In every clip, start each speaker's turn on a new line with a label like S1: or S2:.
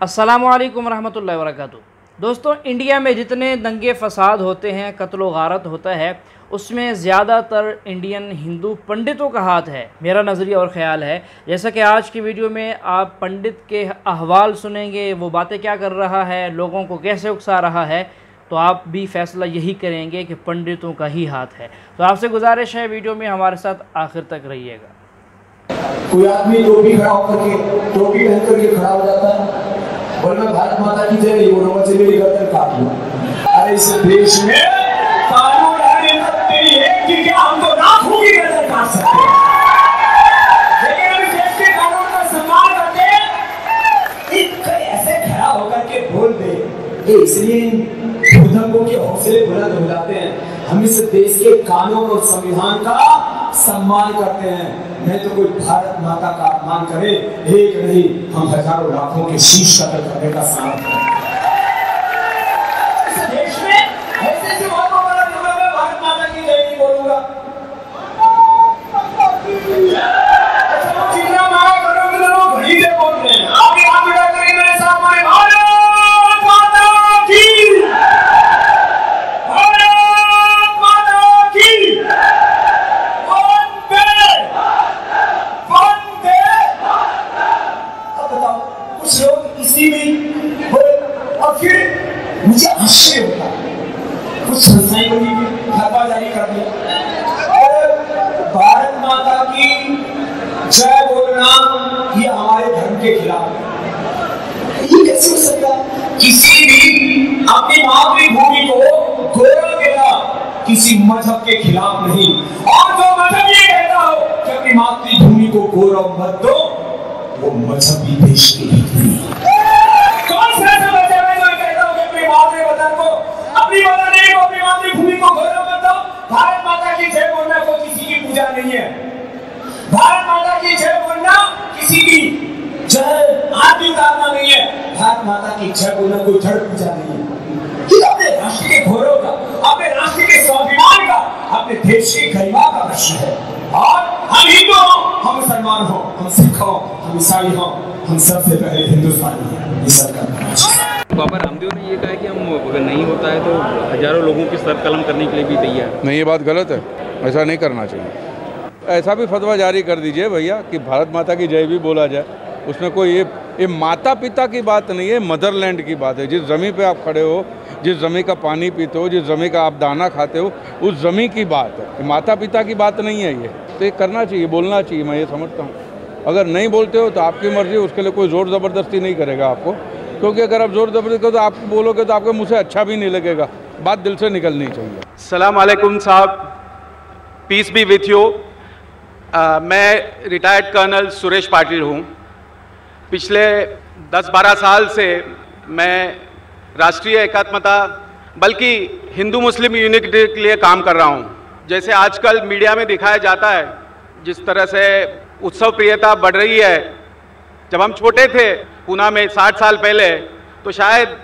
S1: अस्सलामुअलैकुम रहमतुल्लाहि व बरकातुहू। दोस्तों, इंडिया में जितने दंगे फसाद होते हैं, कत्ल व गारत होता है, उसमें ज़्यादातर इंडियन हिंदू पंडितों का हाथ है। मेरा नज़रिया और ख़्याल है। जैसा कि आज की वीडियो में आप पंडित के अहवाल सुनेंगे, वो बातें क्या कर रहा है, लोगों को कैसे उकसा रहा है, तो आप भी फैसला यही करेंगे कि पंडितों का ही हाथ है। तो आपसे गुजारिश है, वीडियो में हमारे साथ आखिर तक रहिएगा।
S2: कोई आदमी टोपी खड़ा होकर के टोपी पहन करके खड़ा हो जाता है, बोले मैं भारत माता की जय नहीं बोलूंगा, मुझे मेरी गर्दन काट लो। अरे इस देश में कानून है कि क्या हम तो लाखों की गर्दन काट सकते हैं, लेकिन हम देश के कानून का सम्मान करके ऐसे खड़ा होकर के बोल दे, इसलिए भूधंगों के हौसले बुलंद हो जाते हैं। हम इस देश के कानून और संविधान का सम्मान करते हैं। नहीं तो कोई भारत माता का अपमान करे, एक नहीं हम हजारों लाखों के शीश कतल करने का सामर्थ्य है। इस देश में ऐसे बहुत बड़ा जुर्म है, भारत माता की जय नहीं बोलूंगा। अच्छा, वो जितना मारा करो कि लोग घड़ी से बोल रहे हैं, आप यहाँ बिठा करेंगे मेरे सामने भारत माता की, भारत माता की। और फिर मुझे आश्चर्य होता, कुछ संस्थाएं बनी फतवा जारी कर दिया, भारत माता की जय बोलना ये हमारे धर्म के खिलाफ है। ये कैसे हो सकता? किसी भी अपनी मातृभूमि को गौरव देना किसी मजहब के खिलाफ नहीं, और जो मजहब ये कहता हो कि अपनी मातृभूमि को गौरव मत दो, वो मजहबी देश के हित नहीं। कौन सा ऐसा मजहब है जो कहता हो कि अपनी मातृवतन को, अपनी वतन को, अपनी मातृभूमि को गौरव मत दो? भारत माता की जय बोलना कोई किसी की पूजा नहीं है। भारत माता की जय बोलना किसी की जय आदि उतारना नहीं है। भारत माता की जय बोलना कोई जड़ पूजा नहीं है। ये अपने राष्ट्र के गौरव का, अपने राष्ट्र के स्वाभिमान का, अपने देश की गरिमा का प्रश्न है। और हम हिंदू हो, हम मुसलमान हो, हम सिख हो, हम ईसाई हो, हम सबसे पहले हिंदुस्तानी हैं।
S3: बाबा रामदेव ने ये कहा कि हम अगर नहीं होता है तो हजारों लोगों की सर कलम करने के लिए भी तैयार।
S4: नहीं, ये बात गलत है, ऐसा नहीं करना चाहिए। ऐसा भी फतवा जारी कर दीजिए भैया कि भारत माता की जय भी बोला जाए। उसमें कोई ये माता पिता की बात नहीं है, मदरलैंड की बात है। जिस ज़मीन पे आप खड़े हो, जिस ज़मीन का पानी पीते हो, जिस ज़मीन का आप दाना खाते हो, उस ज़मीन की बात है, माता पिता की बात नहीं है। ये तो ये करना चाहिए, बोलना चाहिए, मैं ये समझता हूँ। अगर नहीं बोलते हो तो आपकी मर्जी, उसके लिए कोई ज़ोर ज़बरदस्ती नहीं करेगा आपको, क्योंकि अगर आप ज़ोर ज़बरदस्ती करो तो आप बोलोगे तो आपके मुँह से अच्छा भी नहीं लगेगा। बात दिल से निकलनी चाहिए।
S5: सलाम अलैकुम साहब, पीस बी विथ यू। मैं रिटायर्ड कर्नल सुरेश पाटिल हूँ। पिछले 10-12 साल से मैं राष्ट्रीय एकात्मता, बल्कि हिंदू मुस्लिम यूनिटी के लिए काम कर रहा हूँ। जैसे आजकल मीडिया में दिखाया जाता है, जिस तरह से उत्सव प्रियता बढ़ रही है। जब हम छोटे थे पूना में 60 साल पहले, तो शायद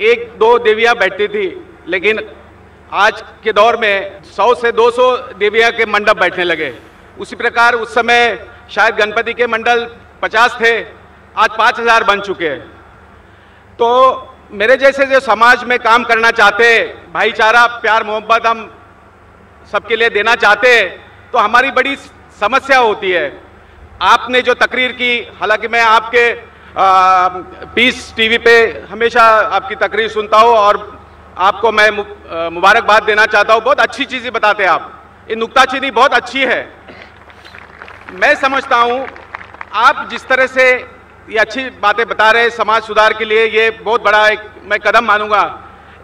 S5: 1-2 देवियाँ बैठती थी, लेकिन आज के दौर में 100 से 200 देवियाँ के मंडप बैठने लगे। उसी प्रकार उस समय शायद गणपति के मंडल 50 थे, आज 5000 बन चुके हैं। तो मेरे जैसे जो समाज में काम करना चाहते, भाईचारा, प्यार, मोहब्बत हम सबके लिए देना चाहते, तो हमारी बड़ी समस्या होती है। आपने जो तकरीर की, हालांकि मैं आपके पीस टीवी पे हमेशा आपकी तकरीर सुनता हूँ और आपको मैं मुबारकबाद देना चाहता हूँ। बहुत अच्छी चीज़ें बताते हैं आप, ये नुक्ताचीनी बहुत अच्छी है। मैं समझता हूँ आप जिस तरह से ये अच्छी बातें बता रहे हैं समाज सुधार के लिए, ये बहुत बड़ा एक मैं कदम मानूंगा।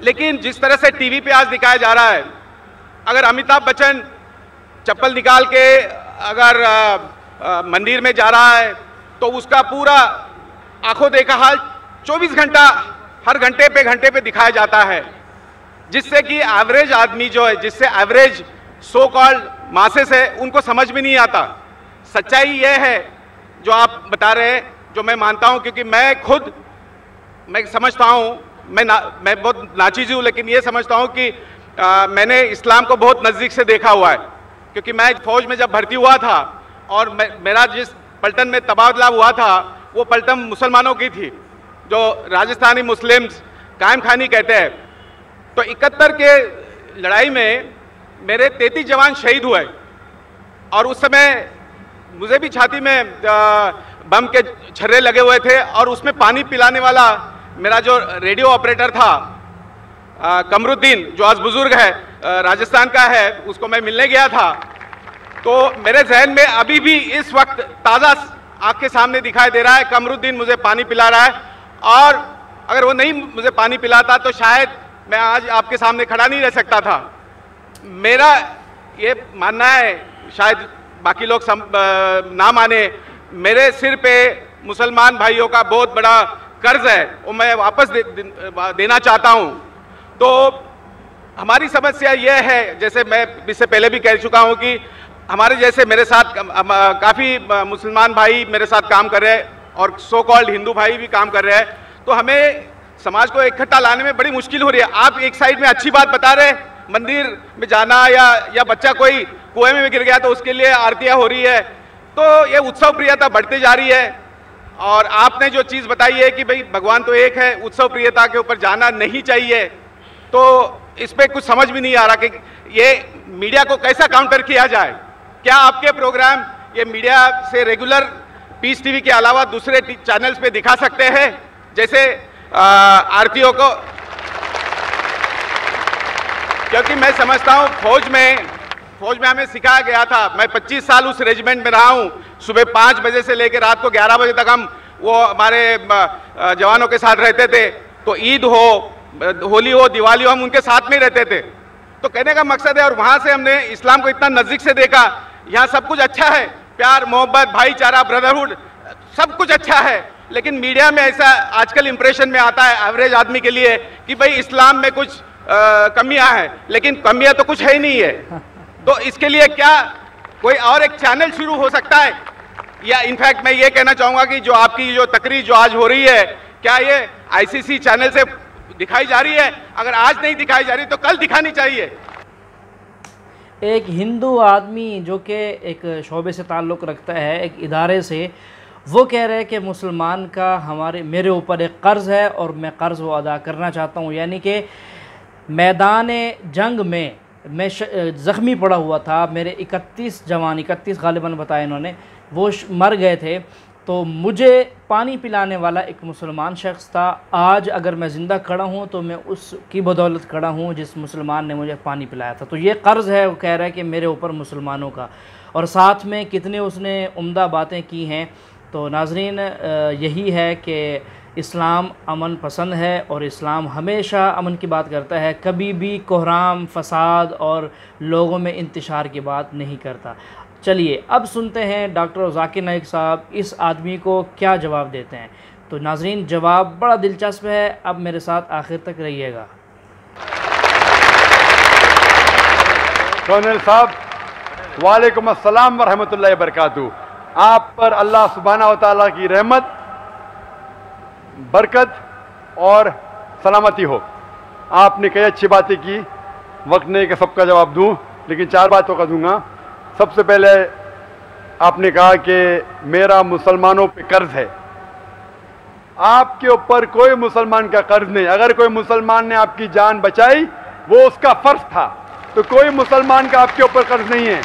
S5: लेकिन जिस तरह से टीवी पे आज दिखाया जा रहा है, अगर अमिताभ बच्चन चप्पल निकाल के अगर मंदिर में जा रहा है, तो उसका पूरा आंखों देखा हाल 24 घंटा, हर घंटे पे दिखाया जाता है, जिससे कि एवरेज आदमी जो है, जिससे एवरेज सो कॉल्ड मासेस है, उनको समझ में नहीं आता। सच्चाई यह है जो आप बता रहे हैं, जो मैं मानता हूं, क्योंकि मैं समझता हूं, मैं बहुत नाचीज हूं, लेकिन ये समझता हूं कि मैंने इस्लाम को बहुत नज़दीक से देखा हुआ है। क्योंकि मैं फौज में जब भर्ती हुआ था और मेरा जिस पलटन में तबादला हुआ था वो पलटन मुसलमानों की थी, जो राजस्थानी मुस्लिम्स कायम खानी कहते हैं, तो 71 के लड़ाई में मेरे 33 जवान शहीद हुए और उस समय मुझे भी छाती में बम के छर्रे लगे हुए थे और उसमें पानी पिलाने वाला मेरा जो रेडियो ऑपरेटर था कमरुद्दीन, जो आज बुजुर्ग है, राजस्थान का है, उसको मैं मिलने गया था। तो मेरे जहन में अभी भी इस वक्त ताज़ा आँख के सामने दिखाई दे रहा है, कमरुद्दीन मुझे पानी पिला रहा है और अगर वो नहीं मुझे पानी पिलाता तो शायद मैं आज आपके सामने खड़ा नहीं रह सकता था। मेरा ये मानना है, शायद बाकी लोग ना माने, मेरे सिर पे मुसलमान भाइयों का बहुत बड़ा कर्ज है, वो मैं वापस देना चाहता हूँ। तो हमारी समस्या यह है, जैसे मैं इससे पहले भी कह चुका हूँ कि हमारे जैसे मेरे साथ काफ़ी मुसलमान भाई मेरे साथ काम कर रहे हैं और सो कॉल्ड हिंदू भाई भी काम कर रहे हैं, तो हमें समाज को इकट्ठा लाने में बड़ी मुश्किल हो रही है। आप एक साइड में अच्छी बात बता रहे, मंदिर में जाना या बच्चा कोई कुएं में गिर गया तो उसके लिए आरतियाँ हो रही है, तो ये उत्सव प्रियता बढ़ती जा रही है। और आपने जो चीज़ बताई है कि भाई भगवान तो एक है, उत्सव प्रियता के ऊपर जाना नहीं चाहिए, तो इस पर कुछ समझ भी नहीं आ रहा कि ये मीडिया को कैसा काउंटर किया जाए। क्या आपके प्रोग्राम ये मीडिया से रेगुलर पीस टीवी के अलावा दूसरे चैनल्स पे दिखा सकते हैं, जैसे आरतियों को? क्योंकि मैं समझता हूँ फौज में हमें सिखाया गया था, मैं 25 साल उस रेजिमेंट में रहा हूँ, सुबह 5 बजे से लेकर रात को 11 बजे तक हम वो हमारे जवानों के साथ रहते थे। तो ईद हो, होली हो, दिवाली हो, हम उनके साथ में रहते थे। तो कहने का मकसद है, और वहाँ से हमने इस्लाम को इतना नज़दीक से देखा, यहाँ सब कुछ अच्छा है, प्यार मोहब्बत भाईचारा ब्रदरहुड सब कुछ अच्छा है, लेकिन मीडिया में ऐसा आजकल इंप्रेशन में आता है एवरेज आदमी के लिए कि भाई इस्लाम में कुछ कमियां हैं, लेकिन कमियां तो कुछ है ही नहीं है। तो इसके लिए क्या कोई और एक चैनल शुरू हो सकता है? या इनफैक्ट मैं ये कहना चाहूँगा कि जो आपकी जो तकरीर जो आज हो रही है, क्या ये ICC चैनल से दिखाई जा रही है? अगर आज नहीं दिखाई जा रही तो कल दिखानी चाहिए।
S1: एक हिंदू आदमी जो कि एक शोबे से ताल्लुक़ रखता है, एक इदारे से, वो कह रहे हैं कि मुसलमान का मेरे ऊपर एक कर्ज़ है और मैं कर्ज़ वो अदा करना चाहता हूँ। यानी कि मैदान जंग में मैं ज़ख्मी पड़ा हुआ था, मेरे 31 जवान, 31 गालिबन बताया इन्होंने, वो मर गए थे, तो मुझे पानी पिलाने वाला एक मुसलमान शख्स था। आज अगर मैं ज़िंदा खड़ा हूँ तो मैं उसकी बदौलत खड़ा हूँ जिस मुसलमान ने मुझे पानी पिलाया था। तो ये कर्ज़ है, वो कह रहा है कि मेरे ऊपर मुसलमानों का, और साथ में कितने उसने उम्दा बातें की हैं। तो नाज़रीन, यही है कि इस्लाम अमन पसंद है और इस्लाम हमेशा अमन की बात करता है, कभी भी कोहराम, फसाद और लोगों में इंतशार की बात नहीं करता। चलिए अब सुनते हैं डॉक्टर ज़ाकिर नाइक साहब इस आदमी को क्या जवाब देते हैं। तो नाज़रीन, जवाब बड़ा दिलचस्प है, अब मेरे साथ आखिर तक रहिएगा।
S6: कर्नल साहब, वालेकुम अस्सलाम व रहमतुल्लाहि व बरकातहू। आप पर अल्लाह सुब्हानहू व तआला की रहमत, बरकत और सलामती हो। आपने कई अच्छी बातें की, वक्त नहीं कि सबका जवाब दूं, लेकिन 4 बातों का दूंगा। सबसे पहले आपने कहा कि मेरा मुसलमानों पे कर्ज है। आपके ऊपर कोई मुसलमान का कर्ज नहीं। अगर कोई मुसलमान ने आपकी जान बचाई, वो उसका फर्ज था, तो कोई मुसलमान का आपके ऊपर कर्ज नहीं है,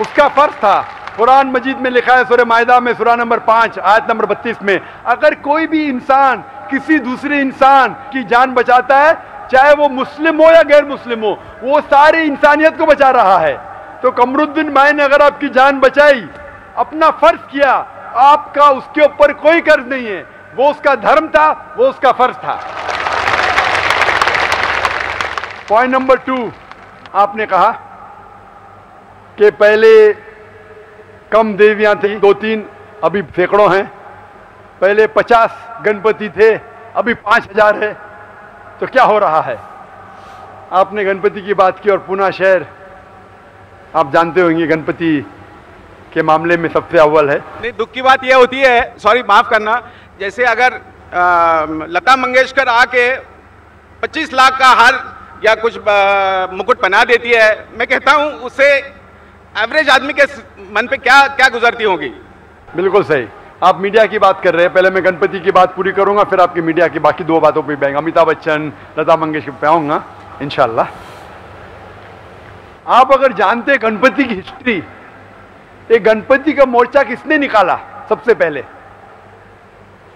S6: उसका फर्ज था। कुरान मजीद में लिखा है, सूरह माइदा में सूरह नंबर 5 आयत नंबर 32 में, अगर कोई भी इंसान किसी दूसरे इंसान की जान बचाता है, चाहे वो मुस्लिम हो या गैर मुस्लिम हो, वो सारी इंसानियत को बचा रहा है। तो कमरुद्दीन भाई ने अगर आपकी जान बचाई, अपना फर्ज किया, आपका उसके ऊपर कोई कर्ज नहीं है, वो उसका धर्म था, वो उसका फर्ज था। पॉइंट नंबर 2, आपने कहा कि पहले कम देवियां थी, 2-3, अभी सैकड़ों हैं। पहले 50 गणपति थे, अभी 5000 है। तो क्या हो रहा है? आपने गणपति की बात की, और पूना शहर आप जानते होंगे गणपति के मामले में सबसे अव्वल है।
S5: नहीं, दुख की बात यह होती है, सॉरी माफ करना, जैसे अगर लता मंगेशकर आके 25 लाख का हार या कुछ मुकुट पहना देती है, मैं कहता हूं उससे एवरेज आदमी के मन पे क्या क्या गुजरती होगी।
S6: बिल्कुल सही। आप मीडिया की बात कर रहे हैं, पहले मैं गणपति की बात पूरी करूंगा, फिर आपकी मीडिया की बाकी 2 बातों पे भी अमिताभ बच्चन, लता मंगेशकर पे आऊंगा इंशाल्लाह। आप अगर जानते गणपति की हिस्ट्री, ये गणपति का मोर्चा किसने निकाला सबसे पहले?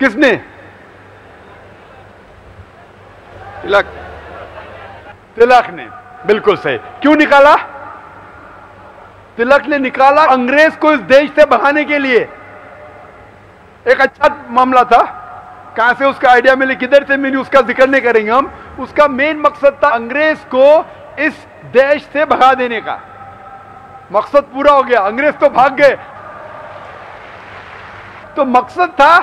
S6: किसने? तिलक ने, बिल्कुल सही। क्यों निकाला? तिलक ने निकाला अंग्रेज को इस देश से भगाने के लिए। एक अच्छा मामला था, कहां से उसका आइडिया मिली, किधर से मिली, उसका जिक्र नहीं करेंगे हम। उसका मेन मकसद था अंग्रेज को इस देश से भगा देने का। मकसद पूरा हो गया, अंग्रेज तो भाग गए। तो मकसद था,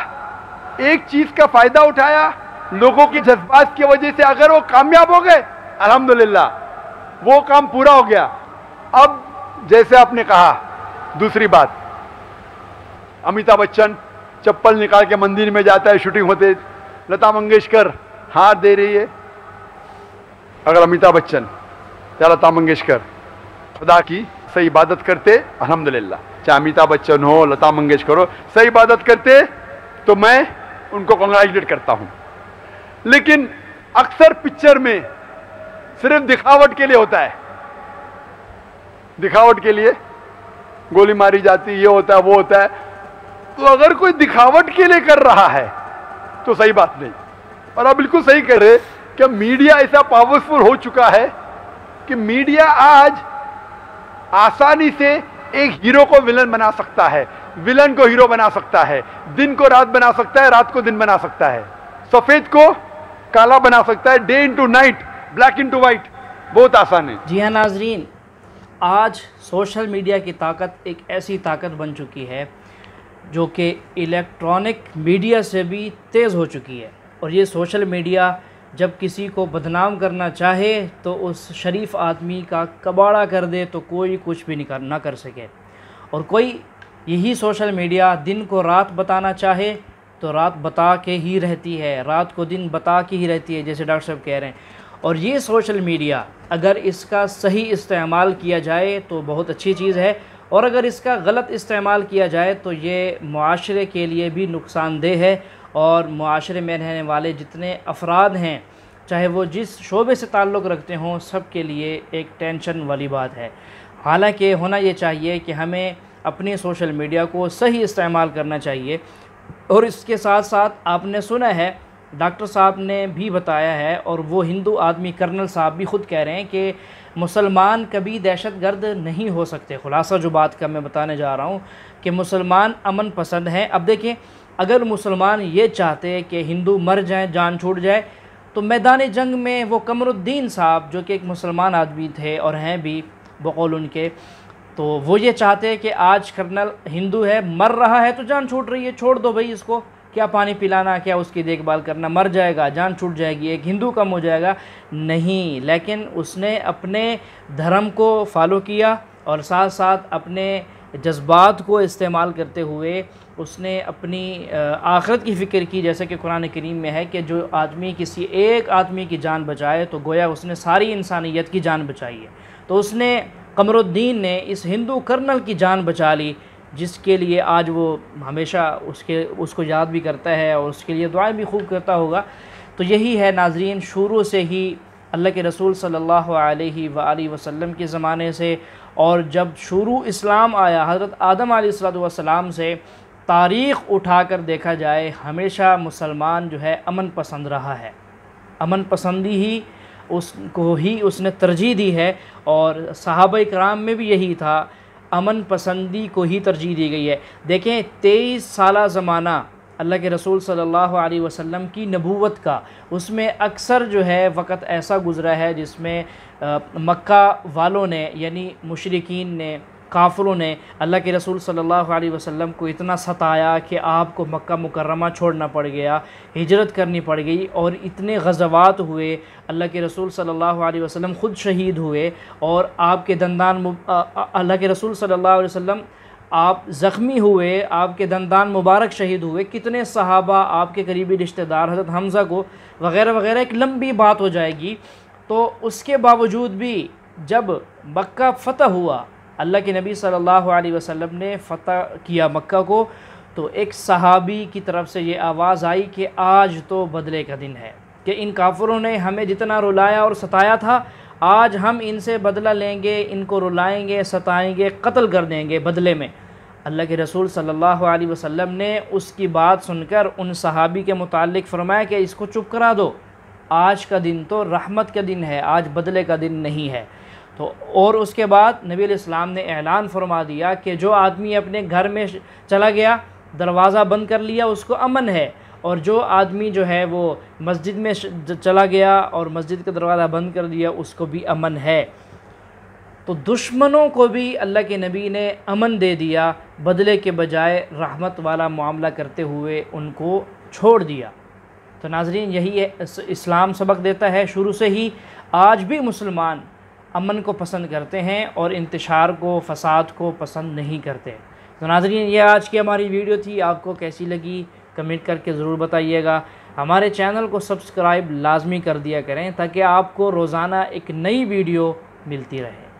S6: एक चीज का फायदा उठाया, लोगों की जज्बात की वजह से अगर वो कामयाब हो गए, अल्हम्दुलिल्लाह वो काम पूरा हो गया। अब जैसे आपने कहा, दूसरी बात, अमिताभ बच्चन चप्पल निकाल के मंदिर में जाता है शूटिंग होते, लता मंगेशकर हाथ दे रही है। अगर अमिताभ बच्चन या लता मंगेशकर खुदा की सही इबादत करते, अल्हम्दुलिल्लाह, चाहे अमिताभ बच्चन हो, लता मंगेशकर हो, सही इबादत करते तो मैं उनको कांग्रेचुलेट करता हूं। लेकिन अक्सर पिक्चर में सिर्फ दिखावट के लिए होता है, दिखावट के लिए गोली मारी जाती, ये होता है, वो होता है। तो अगर कोई दिखावट के लिए कर रहा है तो सही बात नहीं। और आप बिल्कुल सही कह रहे कि मीडिया ऐसा पावरफुल हो चुका है कि मीडिया आज आसानी से एक हीरो को विलन बना सकता है, विलन को हीरो बना सकता है, दिन को रात बना सकता है, रात को दिन बना सकता है, सफेद को काला बना सकता है, day into night, black into white, बहुत आसान है।
S1: जी हाँ नाजरीन, आज सोशल मीडिया की ताकत एक ऐसी ताकत बन चुकी है जो कि इलेक्ट्रॉनिक मीडिया से भी तेज़ हो चुकी है। और ये सोशल मीडिया जब किसी को बदनाम करना चाहे तो उस शरीफ आदमी का कबाड़ा कर दे तो कोई कुछ भी ना कर सके। और कोई यही सोशल मीडिया दिन को रात बताना चाहे तो रात बता के ही रहती है, रात को दिन बता के ही रहती है, जैसे डॉक्टर साहब कह रहे हैं। और ये सोशल मीडिया अगर इसका सही इस्तेमाल किया जाए तो बहुत अच्छी चीज़ है, और अगर इसका गलत इस्तेमाल किया जाए तो ये मुआशरे के लिए भी नुकसानदेह है। और मुआशरे में रहने वाले जितने अफराद हैं, चाहे वो जिस शोबे से ताल्लुक़ रखते हों, सब के लिए एक टेंशन वाली बात है। हालांकि होना ये चाहिए कि हमें अपनी सोशल मीडिया को सही इस्तेमाल करना चाहिए। और इसके साथ साथ आपने सुना है, डॉक्टर साहब ने भी बताया है, और वो हिंदू आदमी कर्नल साहब भी ख़ुद कह रहे हैं कि मुसलमान कभी दहशतगर्द नहीं हो सकते। खुलासा जो बात का मैं बताने जा रहा हूँ कि मुसलमान अमन पसंद हैं। अब देखिए, अगर मुसलमान ये चाहते कि हिंदू मर जाएं, जान छूट जाए, तो मैदान जंग में वो कमरुद्दीन साहब जो कि एक मुसलमान आदमी थे और हैं भी बकौल उनके, तो वो ये चाहते कि आज कर्नल हिंदू है, मर रहा है तो जान छूट रही है, छोड़ दो भाई इसको, क्या पानी पिलाना, क्या उसकी देखभाल करना, मर जाएगा, जान छूट जाएगी, एक हिंदू कम हो जाएगा। नहीं, लेकिन उसने अपने धर्म को फॉलो किया और साथ साथ अपने जज्बात को इस्तेमाल करते हुए उसने अपनी आखिरत की फ़िक्र की। जैसे कि कुरान करीम में है कि जो आदमी किसी एक आदमी की जान बचाए तो गोया उसने सारी इंसानियत की जान बचाई है। तो उसने, कमरुद्दीन ने इस हिंदू कर्नल की जान बचा ली, जिसके लिए आज वो हमेशा उसको याद भी करता है और उसके लिए दुआएं भी खूब करता होगा। तो यही है नाजरीन, शुरू से ही अल्लाह के रसूल सल्लल्लाहु अलैहि वसल्लम के ज़माने से, और जब शुरू इस्लाम आया हज़रत आदम अलैहिस्सलाम से, तारीख़ उठाकर देखा जाए, हमेशा मुसलमान जो है अमन पसंद रहा है, अमन पसंदी ही उसको ही उसने तरजीह दी है। और सहाबा कराम में भी यही था, अमन पसंदी को ही तरजीह दी गई है। देखें, 23 साला ज़माना अल्लाह के रसूल सल्लल्लाहु अलैहि वसल्लम की नबूवत का, उसमें अक्सर जो है वक़्त ऐसा गुज़रा है जिसमें मक्का वालों ने, यानी मुशरिकीन ने, काफिरों ने अल्लाह के रसूल सल्लल्लाहु अलैहि वसल्लम को इतना सताया कि आपको मक्का मुकर्रमा छोड़ना पड़ गया, हिजरत करनी पड़ गई, और इतने गज़वात हुए, अल्लाह के रसूल सल्लल्लाहु अलैहि वसल्लम ख़ुद शहीद हुए, और आपके दंदान, अल्लाह के रसूल सल्लल्लाहु अलैहि वसल्लम आप ज़ख्मी हुए, आपके दंदान मुबारक शहीद हुए, कितने सहाबा, आपके करीबी रिश्तेदार हज़रत हमज़ा को, वग़ैरह वग़ैरह, एक लंबी बात हो जाएगी। तो उसके बावजूद भी जब मक्का फ़तह हुआ, अल्लाह के नबी सल्लल्लाहु अलैहि वसल्लम ने फ़तह किया मक्का को, तो एक सहाबी की तरफ से ये आवाज़ आई कि आज तो बदले का दिन है, कि इन काफिरों ने हमें जितना रुलाया और सताया था, आज हम इनसे बदला लेंगे, इनको रुलाएंगे, सताएंगे, कत्ल कर देंगे बदले में। अल्लाह के रसूल सल्लल्लाहु अलैहि वसल्लम ने उसकी बात सुनकर उन सहाबी के मुताल्लिक फरमाया कि इसको चुप करा दो, आज का दिन तो रहमत का दिन है, आज बदले का दिन नहीं है। तो और उसके बाद नबी अलैहिस्सलाम ने ऐलान फरमा दिया कि जो आदमी अपने घर में चला गया, दरवाज़ा बंद कर लिया, उसको अमन है, और जो आदमी जो है वो मस्जिद में चला गया और मस्जिद का दरवाज़ा बंद कर दिया, उसको भी अमन है। तो दुश्मनों को भी अल्लाह के नबी ने अमन दे दिया, बदले के बजाय रहमत वाला मामला करते हुए उनको छोड़ दिया। तो नाज़रीन, यही है इस्लाम सबक देता है शुरू से ही। आज भी मुसलमान अमन को पसंद करते हैं और इंतशार को, फसाद को पसंद नहीं करते। तो नाज़रीन, ये आज की हमारी वीडियो थी, आपको कैसी लगी कमेंट करके ज़रूर बताइएगा। हमारे चैनल को सब्सक्राइब लाजमी कर दिया करें ताकि आपको रोज़ाना एक नई वीडियो मिलती रहे।